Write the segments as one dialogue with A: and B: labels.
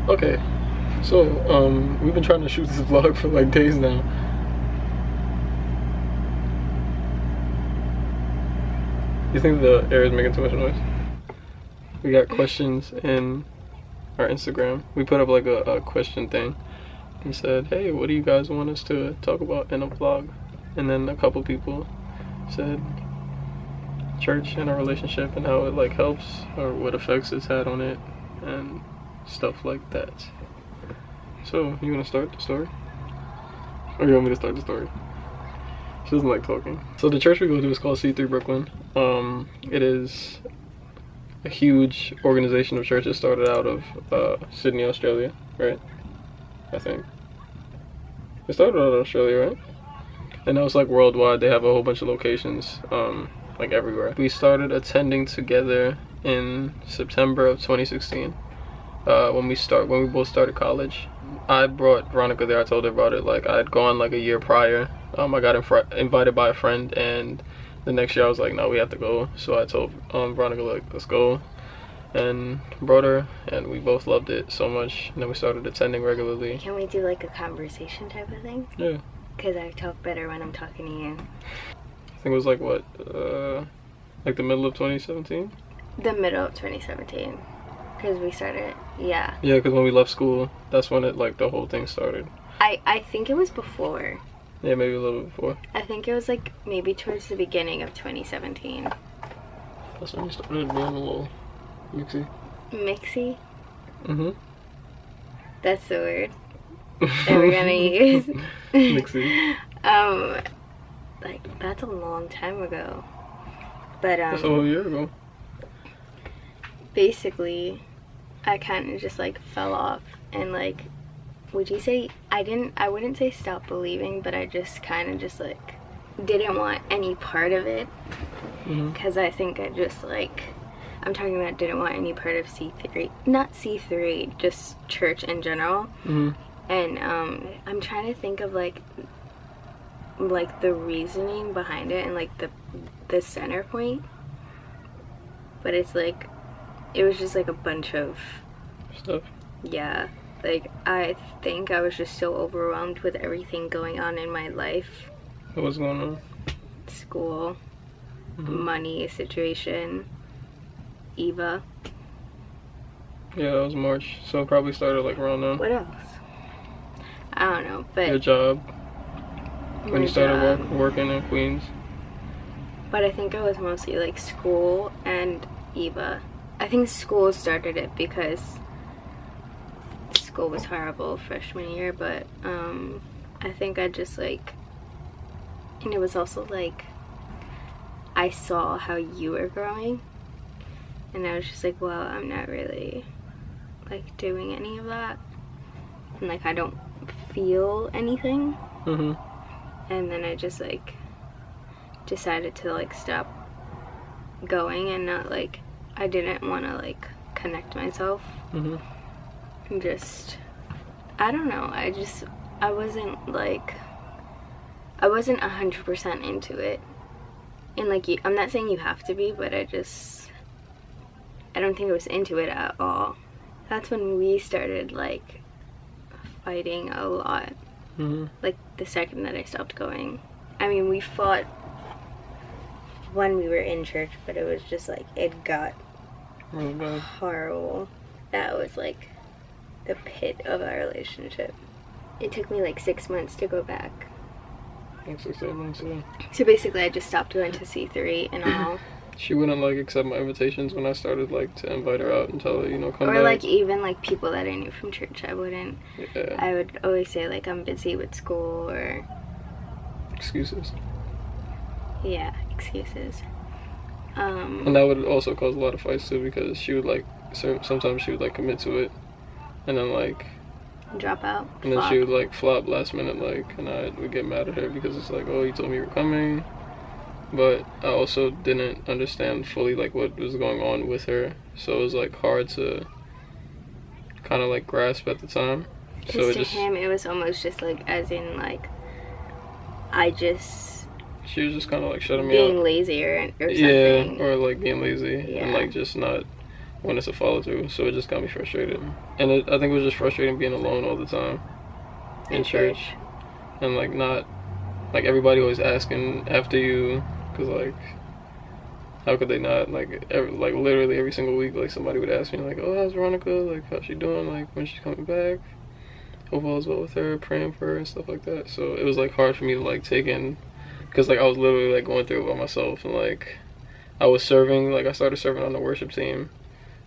A: Okay, so we've been trying to shoot this vlog for like days now. You think the air is making too much noise? We got questions in our Instagram. We put up like a question thing and said, hey, what do you guys want us to talk about in a vlog? And then a couple people said church and our relationship and how it like helps or what effects it's had on it and stuff like that. So, you wanna start the story? Or you want me to start the story? She doesn't like talking. So the church we go to is called C3 Brooklyn. It is a huge organization of churches started out of Sydney, Australia, right? I think. It started out of Australia, right? And now it's like worldwide. They have a whole bunch of locations, like everywhere. We started attending together in September of 2016. When we both started college. I brought Veronica there. I told her about it. Like, I had gone like a year prior. I got invited by a friend, and the next year I was like, no, we have to go. So I told Veronica, like, let's go, and brought her, and we both loved it so much. And then we started attending regularly.
B: Can we do like a conversation type of thing?
A: Yeah.
B: Because I talk better when I'm talking to you.
A: I think it was like what, like the middle of 2017?
B: The middle of 2017. Because we started, yeah.
A: Yeah, because when we left school, that's when it, like, the whole thing started.
B: I think it was before.
A: Yeah, maybe a little bit before.
B: I think it was like maybe towards the beginning of 2017.
A: That's when we started being a little mixy.
B: Mixy?
A: Mm-hmm.
B: That's the word that we're gonna use.
A: Mixy.
B: Like, that's a long time ago. But,
A: that's a whole year ago.
B: Basically, I kind of just like fell off, and like, would you say I wouldn't say stop believing, but I just kind of just like didn't want any part of it, because I think I just like, I'm talking about didn't want any part of C3, not C3, just church in general. And I'm trying to think of like the reasoning behind it and like the center point, but it's like, it was just like a bunch of
A: stuff.
B: Yeah, like I think I was just so overwhelmed with everything going on in my life.
A: What was going on?
B: School, money situation, Eva.
A: Yeah, that was March, so it probably started like around then.
B: What else? I don't know, but
A: your job. When you started working in Queens.
B: But I think it was mostly like school and Eva. I think school started it because school was horrible freshman year, but I think I just like, and it was also like I saw how you were growing, and I was just like, well, I'm not really like doing any of that, and like I don't feel anything. And then I just like decided to like stop going, and not like, I didn't want to like connect myself. And just, I don't know, I wasn't 100% into it. And like, I'm not saying you have to be, but I don't think I was into it at all. That's when we started like fighting a lot. Like the second that I stopped going. I mean, we fought when we were in church, but it was just like, it got
A: really bad.
B: Horrible. That was like the pit of our relationship. It took me like 6 months to go back.
A: Like 6 to 8 months, yeah.
B: So basically I just stopped going to C3 and all.
A: She wouldn't like accept my invitations when I started like to invite her out and tell her, you know, come back.
B: Or like even like people that I knew from church, I wouldn't.
A: Yeah.
B: I would always say like I'm busy with school, or
A: excuses.
B: Yeah, excuses.
A: And that would also cause a lot of fights too, because she would like, sometimes she would like commit to it and then like
B: drop out,
A: and then she would like flop last minute, like, and I would get mad at her because it's like, oh, you told me you were coming. But I also didn't understand fully like what was going on with her, so it was like hard to kind of like grasp at the time.
B: Because to him it was almost just like, as in like,
A: she was just kind of like shutting me out,
B: being lazy or something.
A: Yeah, or like being lazy, and like just not when it's a follow through. So it just got me frustrated, and I think it was just frustrating being alone all the time in church, and like not like everybody always asking after you, because like how could they not, like like literally every single week like somebody would ask me like, oh, how's Veronica, like how's she doing, like when she's coming back, hope all is well with her, praying for her and stuff like that. So it was like hard for me to like take in, because like I was literally like going through it by myself, and like I was serving, like I started serving on the worship team,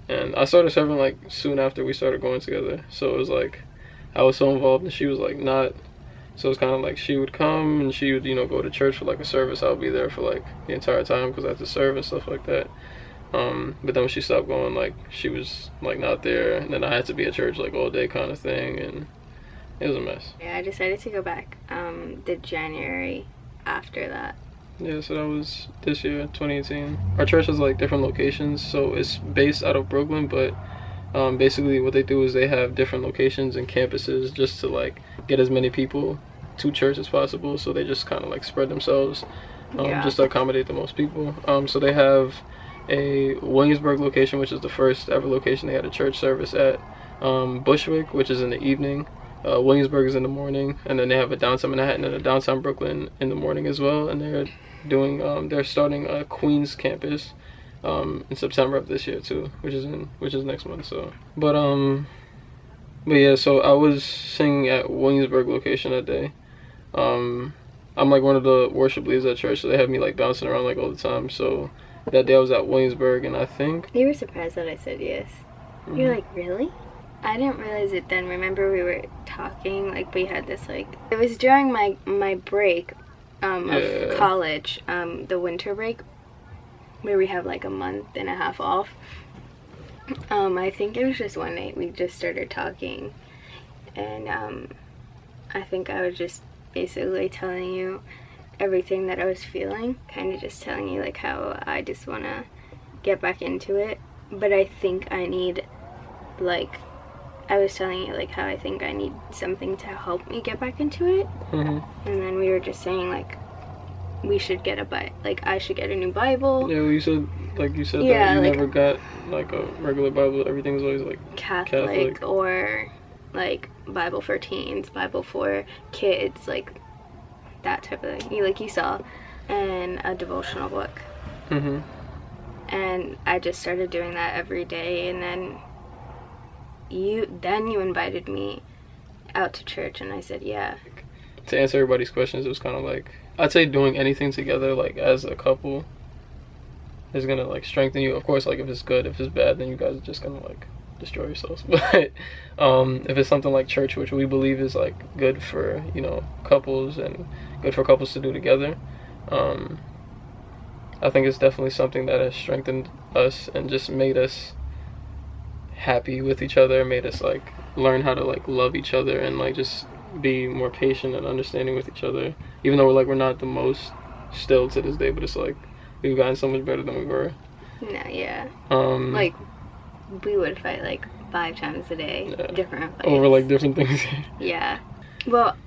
A: and I started serving like soon after we started going together. So it was like I was so involved and she was like not. So it's kind of like she would come and she would, you know, go to church for like a service. I'll be there for like the entire time because I had to serve and stuff like that. But then when she stopped going, like she was like not there, and then I had to be at church like all day kind of thing, and it was a mess.
B: Yeah, I decided to go back the January after that.
A: Yeah, so that was this year, 2018. Our church has like different locations, so it's based out of Brooklyn, but basically what they do is they have different locations and campuses just to like get as many people to church as possible. So they just kind of like spread themselves just to accommodate the most people. So they have a Williamsburg location, which is the first ever location they had a church service at. BUSHWICK, which is in the evening. Williamsburg is in the morning, and then they have a downtown Manhattan and a downtown Brooklyn in the morning as well. And they're doing they're starting a Queens campus in September of this year too, which is next month. So but yeah, so I was singing at Williamsburg location that day. I'm like one of the worship leaders at church, so they have me like bouncing around like all the time. So that day I was at Williamsburg, and I think
B: you were surprised that I said yes. You're like, really? I didn't realize it then. Remember we were talking, like we had this like, it was during my break of college, the winter break, where we have like a month and a half off. I think it was just one night we just started talking, and I think I was just basically telling you everything that I was feeling, kind of just telling you like how I just want to get back into it, but I think I need, like, I was telling you like how I think I need something to help me get back into it. And then we were just saying like we should get like I should get a new Bible.
A: Yeah, well, you said that you
B: like,
A: never got like a regular Bible. Everything's always like
B: Catholic or like Bible for teens, Bible for kids, like that type of thing. Like you saw, and a devotional book. And I just started doing that every day, and then you invited me out to church, and I said yeah.
A: To answer everybody's questions, it was kind of like, I'd say doing anything together like as a couple is gonna like strengthen you. Of course, like if it's good, if it's bad, then you guys are just gonna like destroy yourselves. But if it's something like church, which we believe is like good for, you know, couples and good for couples to do together, I think it's definitely something that has strengthened us and just made us happy with each other, made us like learn how to like love each other and like just be more patient and understanding with each other, even though we're not the most still to this day, but it's like we've gotten so much better than we were.
B: No, yeah. Like we would fight like 5 times a day, different fights.
A: Over like different things.
B: Yeah. Well,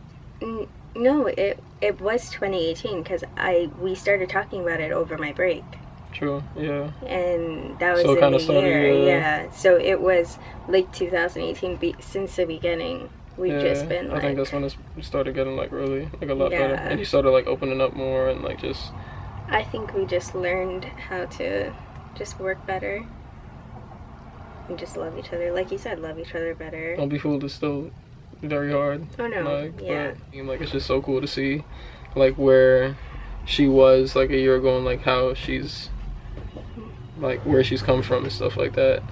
B: no, it was 2018 because we started talking about it over my break.
A: True, yeah.
B: And that was
A: so
B: in
A: the
B: year, yeah. So it was late 2018. Since the beginning, we've just been like,
A: I think that's when it started getting like really like a lot better, and you started like opening up more and like just.
B: I think we just learned how to just work better and just love each other. Like you said, love each other better.
A: Don't be fooled. It's still very hard.
B: Oh no,
A: like,
B: yeah.
A: But, like it's just so cool to see, like where she was like a year ago and like how she's. Like where she's come from and stuff like that.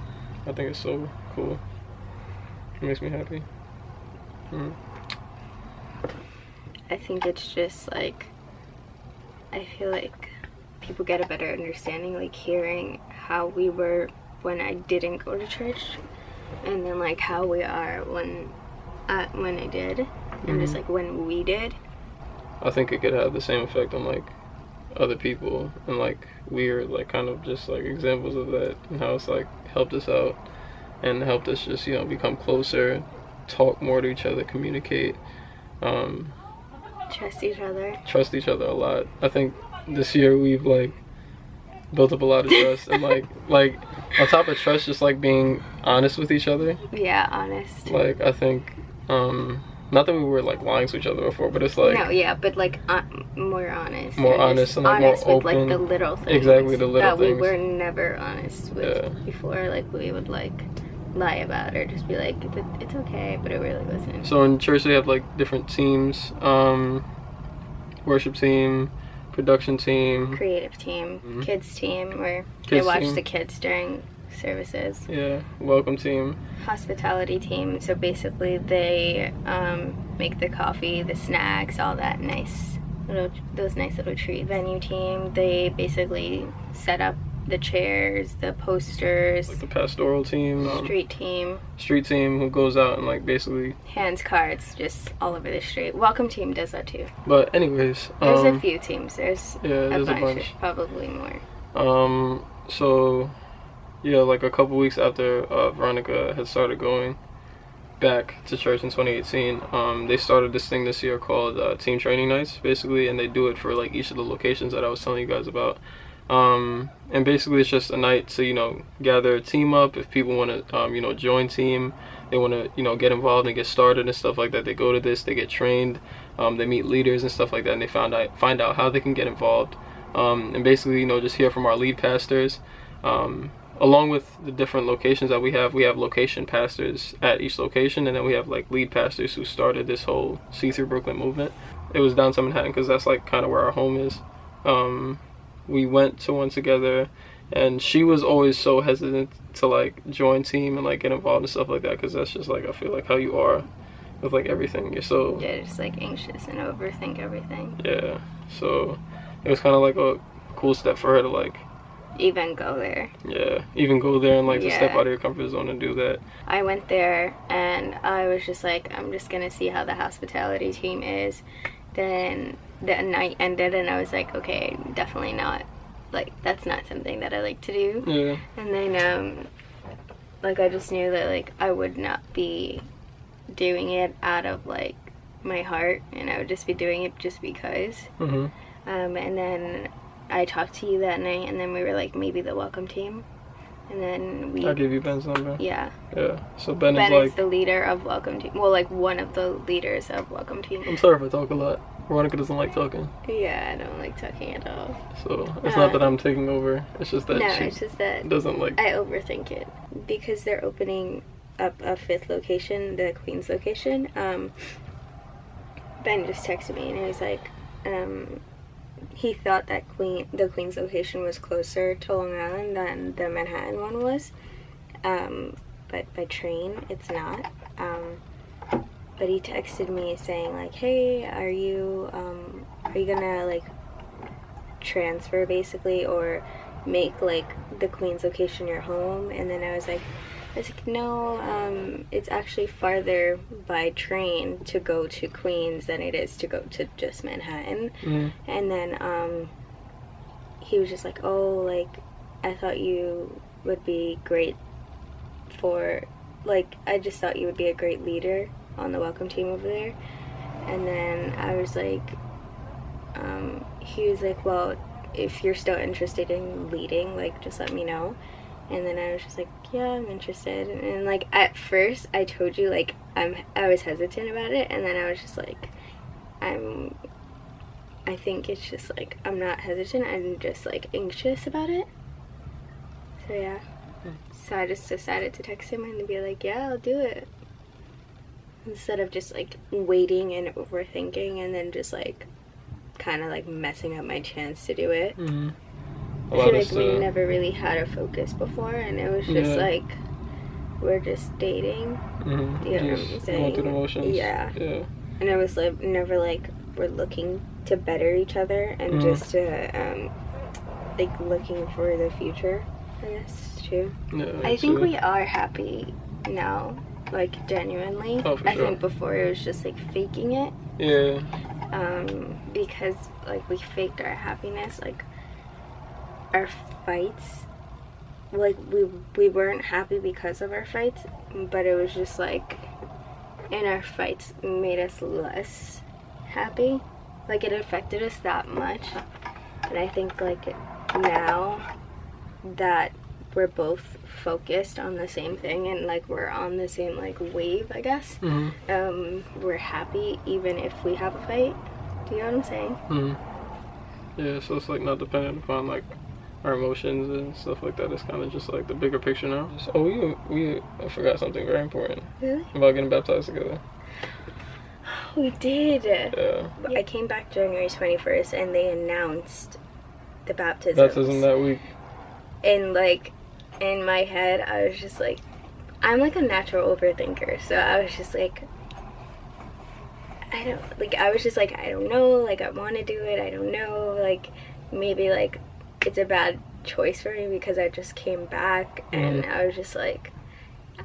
A: I think it's so cool. It makes me happy.
B: I think it's just like, I feel like people get a better understanding, like hearing how we were when I didn't go to church, and then like how we are when I did, and just like when we did.
A: I think it could have the same effect on like other people, and like we're like kind of just like examples of that, and how it's like helped us out and helped us just, you know, become closer, talk more to each other, communicate, trust each other a lot. I think this year we've like built up a lot of trust, and like on top of trust, just like being honest with each other.
B: Yeah, honest.
A: Like I think, not that we were like lying to each other before, but it's like
B: no, yeah, but like more honest.
A: More honest and like
B: honest
A: more
B: with
A: open.
B: Like the little things.
A: Exactly, the little
B: that
A: things.
B: we were never honest with before. Like we would like lie about or just be like, it's okay, but it really wasn't.
A: So in church they have like different teams, worship team, production team,
B: creative team, kids team, where
A: kids
B: they watch
A: team.
B: the kids during services.
A: Yeah, welcome team,
B: hospitality team. So basically they make the coffee, the snacks, all that nice those nice little treats. Venue team, they basically set up the chairs, the posters.
A: Like the pastoral team,
B: street team
A: who goes out and like basically
B: hands cards just all over the street. Welcome team does that too.
A: But anyways,
B: there's a few teams. There's
A: a bunch.
B: Probably more.
A: So yeah, like a couple weeks after Veronica had started going back to church in 2018, they started this thing this year called Team Training Nights, basically, and they do it for like each of the locations that I was telling you guys about. And basically it's just a night to, you know, gather a team up. If people want to, you know, join team, they want to, you know, get involved and get started and stuff like that, they go to this, they get trained, they meet leaders and stuff like that, and they find out how they can get involved, and basically, you know, just hear from our lead pastors. Along with the different locations that we have location pastors at each location, and then we have like lead pastors who started this whole See Through Brooklyn movement. It was downtown Manhattan because that's like kind of where our home is. We went to one together, and she was always so hesitant to like join team and like get involved and stuff like that, because that's just like, I feel like how you are with like everything. You're so
B: just like anxious and overthink everything.
A: Yeah, so it was kind of like a cool step for her to like
B: even go there.
A: Yeah, even go there and like to step out of your comfort zone and do that.
B: I went there and I was just like, I'm just gonna see how the hospitality team is. Then the night ended and I was like, okay, definitely not, like that's not something that I like to do.
A: Yeah.
B: And then like I just knew that like I would not be doing it out of like my heart, and I would just be doing it just because. And then I talked to you that night, and then we were like, maybe the welcome team. And then
A: I'll give you Ben's number.
B: Yeah.
A: Yeah. So Ben
B: is
A: like
B: the leader of welcome team. Well, like one of the leaders of welcome team.
A: I'm sorry if I talk a lot. Veronica doesn't like talking.
B: Yeah, I don't like talking at all.
A: So it's not that I'm taking over. It's just that
B: it's just that
A: doesn't like.
B: I overthink it because they're opening up a 5th location, the Queens location. Ben just texted me and he was like, he thought that the Queens location was closer to Long Island than the Manhattan one was, but by train it's not. But he texted me saying like, hey, are you gonna like transfer basically, or make like the Queens location your home? And then I was like, no, it's actually farther by train to go to Queens than it is to go to just Manhattan. And then he was just like, oh, like I thought you would be great for, like, I just thought you would be a great leader on the welcome team over there. And then I was like, he was like, well, if you're still interested in leading, like just let me know. And then I was just like, yeah, I'm interested. And like at first I told you like I was hesitant about it, and then I was just like, I think it's just like I'm not hesitant, I'm just like anxious about it. So yeah. So I just decided to text him and be like, yeah, I'll do it. Instead of just like waiting and overthinking and then just like kind of like messing up my chance to do it. I feel like we never really had a focus before, and it was just like we're just dating. You know what I'm saying?
A: Going through the motions.
B: Yeah. And it was like never like we're looking to better each other and just to like looking for the future, I guess too. I think we are happy now, like genuinely. I think before it was just like faking it. Because like we faked our happiness, like our fights, like we weren't happy because of our fights, but it was just like, and our fights made us less happy, like it affected us that much. And I think like now that we're both focused on the same thing and like we're on the same like wave, I guess. We're happy even if we have a fight. Do you know what I'm saying?
A: Yeah, so it's like not dependent upon like our emotions and stuff like that. It's kind of just like the bigger picture now. Oh, I forgot something very important.
B: Really?
A: About getting baptized together.
B: We did.
A: Yeah.
B: I came back January 21st and they announced the baptism.
A: Baptism that week.
B: And like in my head, I was just like, I'm like a natural overthinker, so I was just like, I don't know, like I want to do it, I don't know, like maybe like it's a bad choice for me because I just came back and I was just like,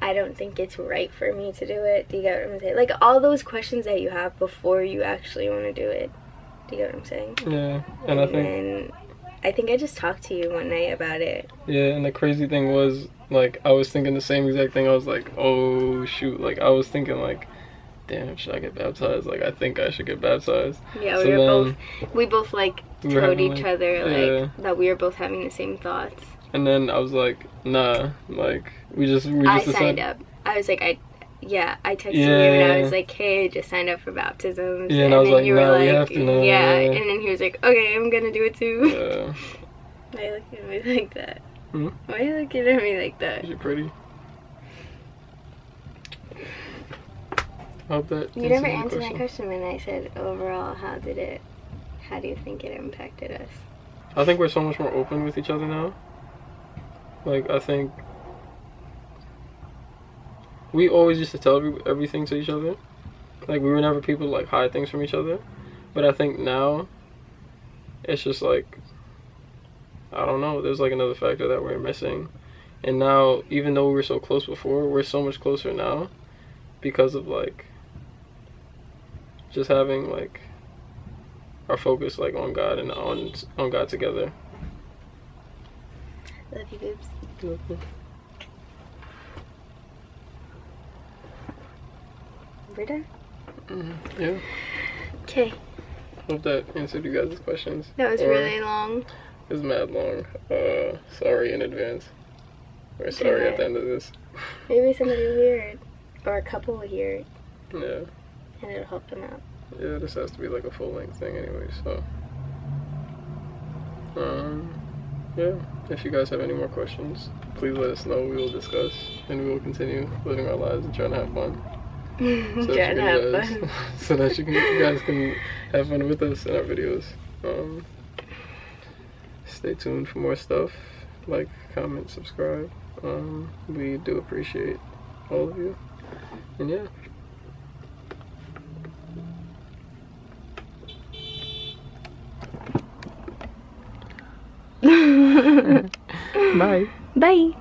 B: I don't think it's right for me to do it. Do you get what I'm saying? Like all those questions that you have before you actually want to do it. Do you get what I'm saying?
A: Yeah, and
B: I think I just talked to you one night about it.
A: Yeah, and the crazy thing was, like, I was thinking the same exact thing. I was like, oh shoot, like I was thinking like, damn, should I get baptized? Like I think I should get baptized.
B: Yeah,
A: so
B: we both like told each other like that we were both having the same thoughts.
A: And then I was like, nah, like we just
B: I signed up. I was like, I texted you and I was like, hey, just signed up for baptisms.
A: Yeah, and I was like, nah, we have to now.
B: Yeah, and then he was like, okay, I'm gonna do it too.
A: Yeah.
B: Why are you looking at me like that?
A: Hmm?
B: Why are you looking at me like that?
A: You're pretty. I hope that
B: you never answered my question when I said overall, how do you think it impacted us?
A: I think we're so much more open with each other now. Like, I think we always used to tell everything to each other. Like, we were never people to like hide things from each other. But I think now it's just like, I don't know, there's like another factor that we're missing. And now, even though we were so close before, we're so much closer now because of like just having like our focus like on God and on God together.
B: Love you, boobs.
A: Love you.
B: We're done?
A: Yeah.
B: Okay.
A: Hope that answered you guys' questions.
B: That was really long.
A: It was mad long. Sorry in advance. We're sorry at the end of this.
B: Maybe somebody will hear it. Or a couple will hear it.
A: Yeah.
B: And it'll help them out.
A: Yeah, this has to be like a full-length thing anyway, so. Yeah. If you guys have any more questions, please let us know. We will discuss, and we will continue living our lives and trying to have fun. So that you guys can have fun with us in our videos. Stay tuned for more stuff. Like, comment, subscribe. We do appreciate all of you. And yeah. Bye.
B: Bye.